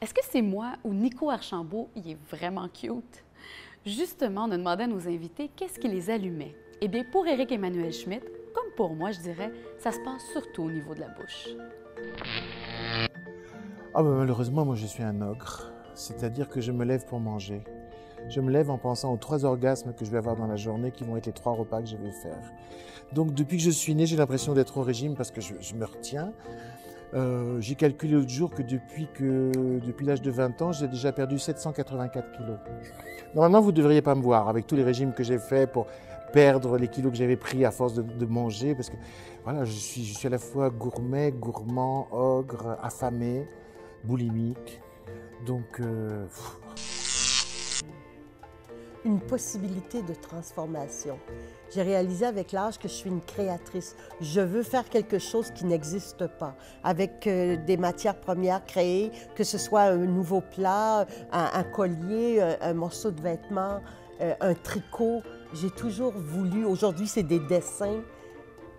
Est-ce que c'est moi ou Nico Archambault, il est vraiment cute? Justement, on a demandé à nos invités qu'est-ce qui les allumait. Eh bien, pour Éric Emmanuel Schmitt, comme pour moi, je dirais, ça se passe surtout au niveau de la bouche. Ah ben malheureusement, moi je suis un ogre. C'est-à-dire que je me lève pour manger. Je me lève en pensant aux 3 orgasmes que je vais avoir dans la journée, qui vont être les 3 repas que je vais faire. Donc depuis que je suis né, j'ai l'impression d'être au régime parce que je me retiens. J'ai calculé l'autre jour que depuis l'âge de 20 ans, j'ai déjà perdu 784 kilos. Normalement, vous ne devriez pas me voir avec tous les régimes que j'ai faits pour perdre les kilos que j'avais pris à force de manger. Parce que voilà, je suis à la fois gourmet, gourmand, ogre, affamé, boulimique. Donc, une possibilité de transformation. J'ai réalisé avec l'âge que je suis une créatrice. Je veux faire quelque chose qui n'existe pas, avec des matières premières créées, que ce soit un nouveau plat, un collier, un morceau de vêtement, un tricot. J'ai toujours voulu, aujourd'hui c'est des dessins,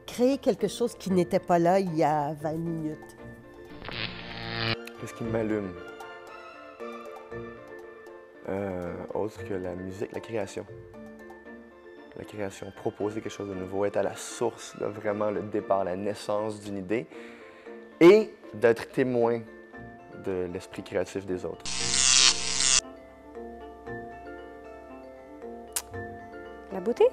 créer quelque chose qui n'était pas là il y a 20 minutes. Qu'est-ce qui m'allume? Autre que la musique, la création. La création, proposer quelque chose de nouveau, être à la source de vraiment le départ, la naissance d'une idée et d'être témoin de l'esprit créatif des autres. La beauté?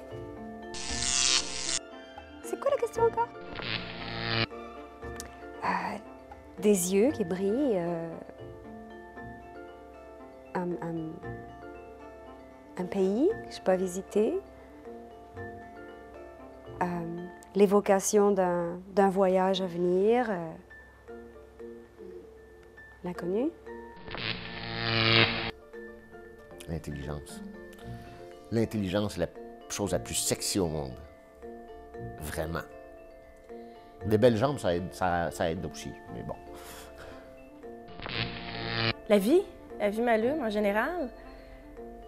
C'est quoi la question encore? Des yeux qui brillent, un pays que je n'ai pas visité, l'évocation d'un voyage à venir, l'inconnu. L'intelligence. L'intelligence est la chose la plus sexy au monde. Vraiment. Des belles jambes, ça aide aussi, mais bon. La vie m'allume en général.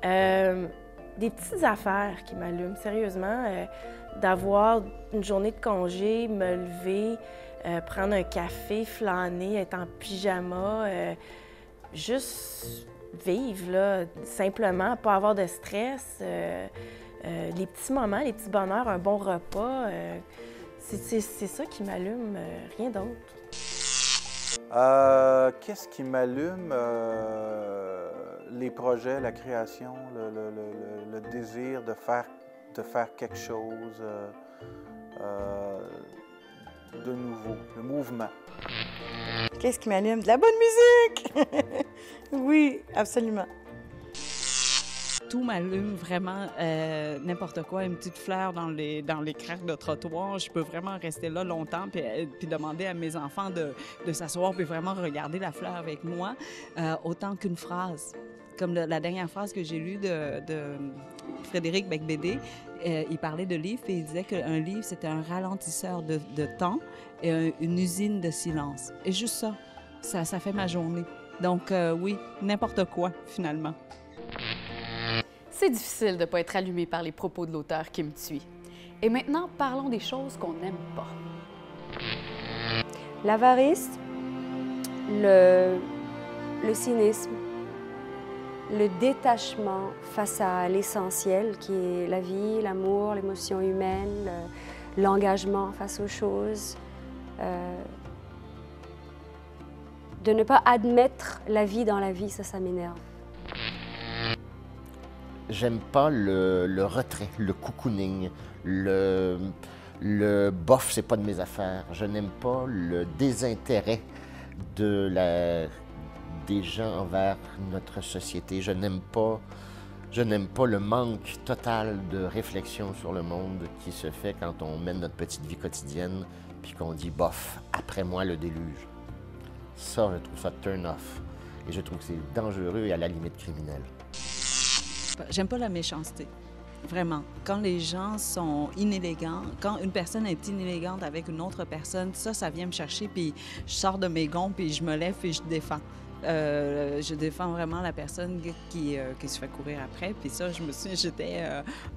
Des petites affaires qui m'allument, sérieusement. D'avoir une journée de congé, me lever, prendre un café, flâner, être en pyjama, juste vivre, là, simplement, pas avoir de stress. Les petits moments, les petits bonheurs, un bon repas, c'est ça qui m'allume, rien d'autre. Qu'est-ce qui m'allume? Les projets, la création, le désir de faire quelque chose de nouveau, le mouvement. Qu'est-ce qui m'allume? De la bonne musique! Oui, absolument. Tout m'allume vraiment, n'importe quoi, une petite fleur dans les craques de trottoir. Je peux vraiment rester là longtemps puis demander à mes enfants de s'asseoir puis vraiment regarder la fleur avec moi, autant qu'une phrase. Comme la dernière phrase que j'ai lue de Frédéric Beigbeder, il parlait de livre et il disait qu'un livre, c'était un ralentisseur de temps et une usine de silence. Et juste ça fait ma journée. Donc oui, n'importe quoi, finalement. C'est difficile de ne pas être allumé par les propos de l'auteur qui me suit. Et maintenant, parlons des choses qu'on n'aime pas. L'avarice, le cynisme, le détachement face à l'essentiel qui est la vie, l'amour, l'émotion humaine, l'engagement face aux choses. De ne pas admettre la vie dans la vie, ça m'énerve. J'aime pas le retrait, le cocooning, le bof, c'est pas de mes affaires. Je n'aime pas le désintérêt des gens envers notre société. Je n'aime pas le manque total de réflexion sur le monde qui se fait quand on mène notre petite vie quotidienne puis qu'on dit bof, après moi le déluge. Ça, je trouve ça turn off. Et je trouve que c'est dangereux et à la limite criminel. J'aime pas la méchanceté, vraiment. Quand les gens sont inélégants, quand une personne est inélégante avec une autre personne, ça vient me chercher, puis je sors de mes gonds, puis je me lève et je défends. Je défends vraiment la personne qui se fait courir après. Puis ça, j'étais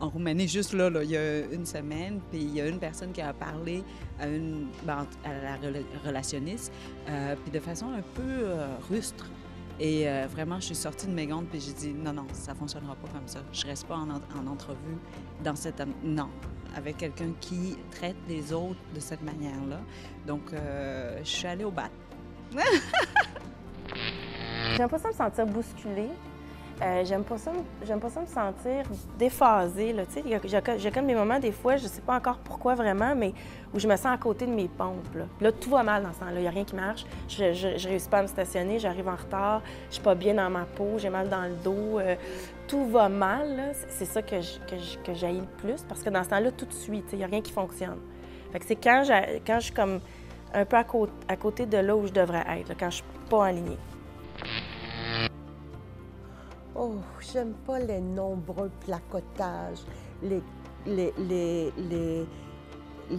en Roumanie juste là, il y a une semaine, puis il y a une personne qui a parlé à la relationniste, puis de façon un peu rustre. Et vraiment, je suis sortie de mes gonds puis j'ai dit non, non, ça ne fonctionnera pas comme ça. Je ne reste pas en entrevue dans cette... Non, avec quelqu'un qui traite les autres de cette manière-là. Donc, je suis allée au bat. J'aime pas ça me sentir bousculée. J'aime pas ça me sentir déphasée. Là. J'ai comme des moments, des fois, je sais pas encore pourquoi vraiment, mais où je me sens à côté de mes pompes. Là, tout va mal dans ce temps-là. Il n'y a rien qui marche. Je réussis pas à me stationner, j'arrive en retard, je suis pas bien dans ma peau, j'ai mal dans le dos. Tout va mal. Là. C'est ça que j'haïs le plus, parce que dans ce temps-là, tout suit. Il n'y a rien qui fonctionne. Fait que c'est quand je suis comme un peu à côté de là où je devrais être, là, quand je suis pas alignée. Oh, j'aime pas les nombreux placotages, les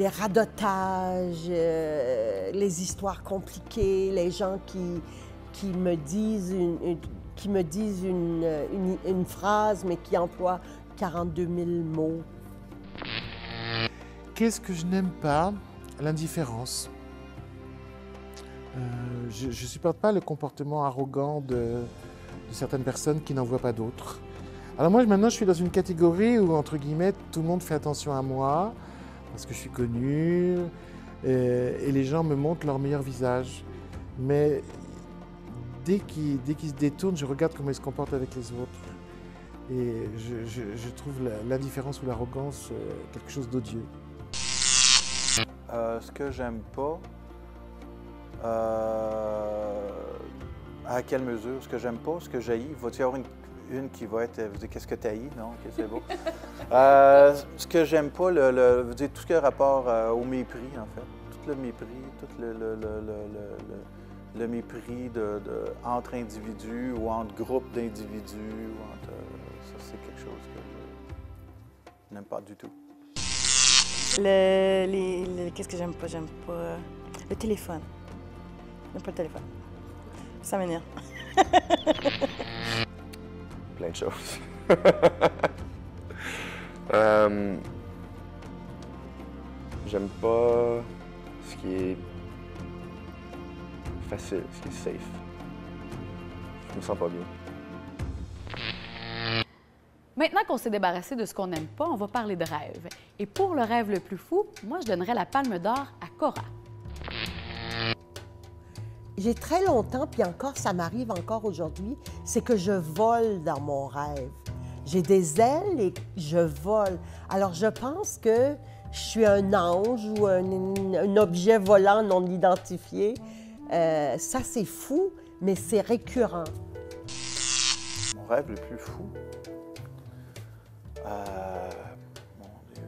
radotages, les histoires compliquées, les gens qui me disent une phrase, mais qui emploient 42 000 mots. Qu'est-ce que je n'aime pas? L'indifférence. Je ne supporte pas le comportement arrogant de certaines personnes qui n'en voient pas d'autres. Alors moi, maintenant, je suis dans une catégorie où, entre guillemets, tout le monde fait attention à moi, parce que je suis connu, et les gens me montrent leur meilleur visage. Mais dès qu'ils se détournent, je regarde comment ils se comportent avec les autres. Et je trouve l'indifférence ou l'arrogance quelque chose d'odieux. Ce que j'aime pas, à quelle mesure? Ce que j'aime pas, ce que j'haïs, va-t-il y avoir une qui va être, vous dites, qu'est-ce que tu haïs? Non, ok, c'est beau. Ce que j'aime pas, vous dites, tout ce qui a rapport au mépris, en fait. Tout le mépris, tout le mépris entre individus ou entre groupes d'individus. Ça, c'est quelque chose que je n'aime pas du tout. Qu'est-ce que j'aime pas? J'aime pas le téléphone. J'aime pas le téléphone. Ça m'énerve. Plein de choses. J'aime pas ce qui est facile, ce qui est safe. Je me sens pas bien. Maintenant qu'on s'est débarrassé de ce qu'on n'aime pas, on va parler de rêve. Et pour le rêve le plus fou, moi, je donnerais la Palme d'Or à Cora. J'ai très longtemps, puis encore, ça m'arrive encore aujourd'hui, c'est que je vole dans mon rêve. J'ai des ailes et je vole. Alors, je pense que je suis un ange ou un objet volant non identifié. Ça, c'est fou, mais c'est récurrent. Mon rêve le plus fou? Mon Dieu.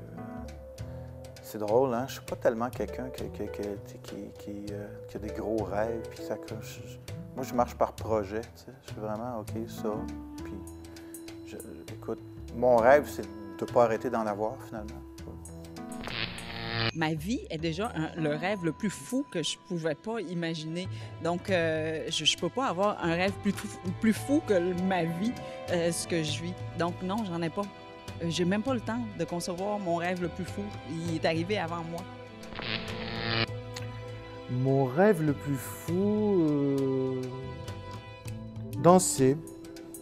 C'est drôle, hein? Je suis pas tellement quelqu'un qui a des gros rêves. Puis ça, moi, je marche par projet. Tu sais. Je suis vraiment, OK, ça. Puis, écoute, mon rêve, c'est de ne pas arrêter d'en avoir, finalement. Ma vie est déjà le rêve le plus fou que je pouvais pas imaginer. Donc, je peux pas avoir un rêve plus fou que ma vie, ce que je vis. Donc, non, j'en ai pas. J'ai même pas le temps de concevoir mon rêve le plus fou. Il est arrivé avant moi. Mon rêve le plus fou... danser.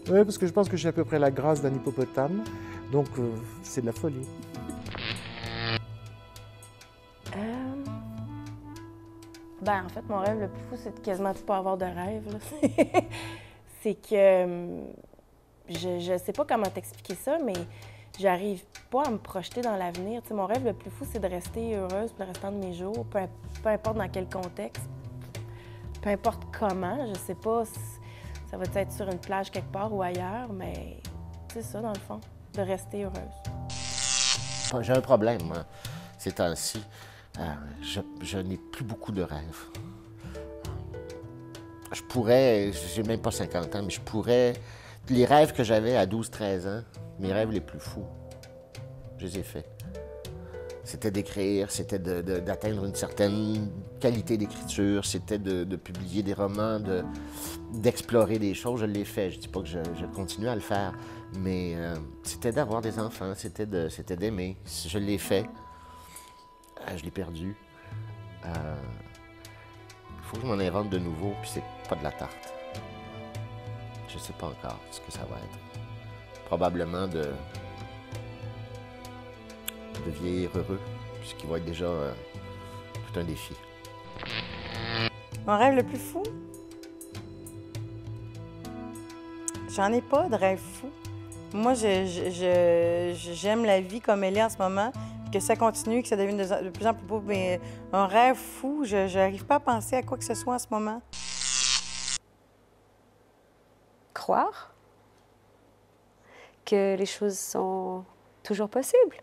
Oui, parce que je pense que j'ai à peu près la grâce d'un hippopotame. Donc, c'est de la folie. En fait, mon rêve le plus fou, c'est de quasiment de pas avoir de rêve. C'est que je sais pas comment t'expliquer ça, mais j'arrive pas à me projeter dans l'avenir. Tu sais, mon rêve le plus fou, c'est de rester heureuse pour le restant de mes jours, peu importe dans quel contexte, peu importe comment. Je sais pas si ça va être sur une plage quelque part ou ailleurs, mais c'est ça, dans le fond, de rester heureuse. J'ai un problème, moi, ces temps-ci. Je n'ai plus beaucoup de rêves. Je pourrais, j'ai même pas 50 ans, mais je pourrais... Les rêves que j'avais à 12-13 ans, mes rêves les plus fous, je les ai faits. C'était d'écrire, c'était d'atteindre une certaine qualité d'écriture, c'était de publier des romans, d'explorer des choses. Je l'ai fait, je dis pas que je continue à le faire, mais c'était d'avoir des enfants, c'était d'aimer. Je l'ai fait. Je l'ai perdu. Il faut que je m'en invente de nouveau, puis c'est pas de la tarte. Je ne sais pas encore ce que ça va être. Probablement de vieillir heureux, ce qui va être déjà tout un défi. Mon rêve le plus fou? J'en ai pas de rêve fou. Moi, j'aime la vie comme elle est en ce moment, que ça continue, que ça devienne de plus en plus beau. Mais un rêve fou, je n'arrive pas à penser à quoi que ce soit en ce moment. Croire que les choses sont toujours possibles.